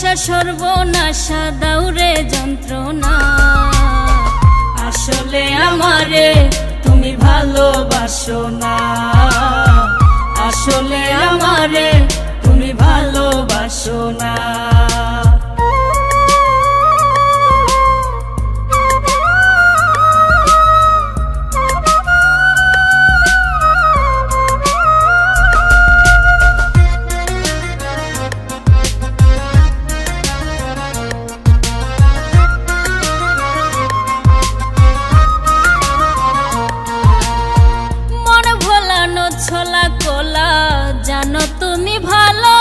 ভালোবাসা সর্বনাশা দাউরে যন্ত্রণা। আসলে আমারে তুমি ভালোবাসো না, আসলে আমারে তুমি ভালোবাসো না। ছোলা কোলা জানো তুমি ভালো,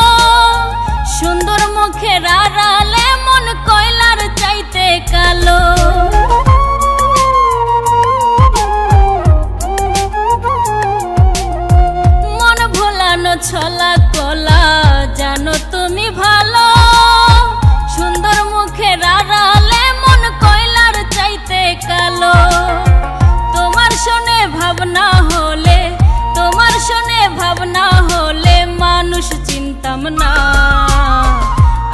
সুন্দর মুখের আড়ালে মন কয়লার চাইতে কালো। মন ভোলানো ছোলা কোলা জানো তুমি ভালো, সুন্দর মুখের আড়ালে মন কয়লার চাইতে কালো। তোমার শুনে ভাবনা হলে, তোমার শুনে ভাবনা হলে মানুষ চিনতাম না।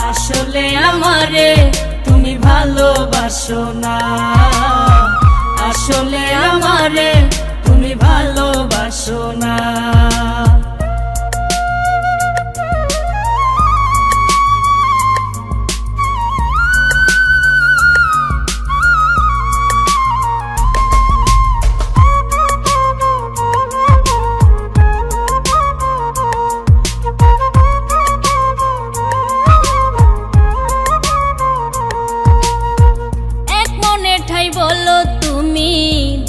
আসলে আমারে তুমি ভালোবাসো না, আসলে আমারে তুমি ভালোবাসো না। বলো তুমি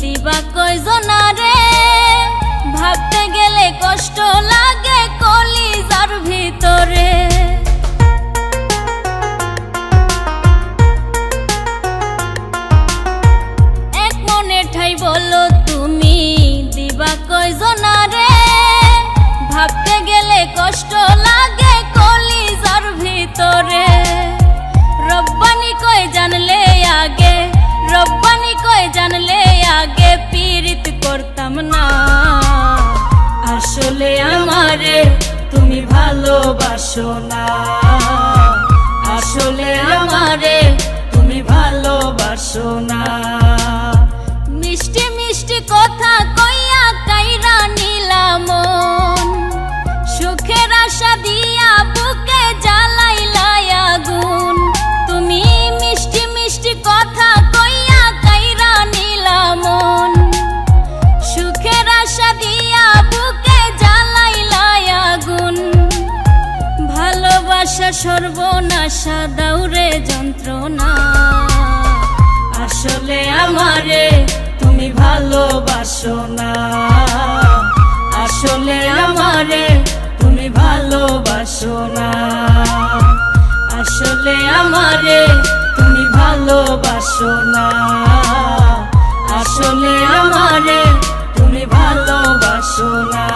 দিবা কয়জনারে, ভাবতে গেলে কষ্ট লাগে কলিজার ভিতরে। এক মনে ঠাই বলো তুমি দিবা কয়জনারে, ভাবতে গেলে কষ্ট লাগে কলিজার ভিতরে। রব্বানি কয় জানলে আগে, রব্বানি কয় জানলে আগে পীড়িত করতাম না। আসলে আমারে তুমি ভালোবাসো না, আসলে আমারে তুমি ভালোবাসো না। মিষ্টি মিষ্টি কথা কইয়া কাইরা নিলাম মন, সুখের আশা দিয়া বুকে জ্বালাইলা আগুন। তুমি মিষ্টি মিষ্টি কথা কইয়া কাইরা নিলাম মন, সুখের আশা দিয়া বুকে জ্বালাইলা আগুন। ভালোবাসা সর্বনাশা দাউরে যন্ত্রণা। আসলে আমারে তুমি ভালোবাসো না, আসলে আমারে তুমি ভালোবাসো না, আসলে আমারে তুমি ভালোবাসো না, আসলে আমারে তুমি ভালোবাসো না।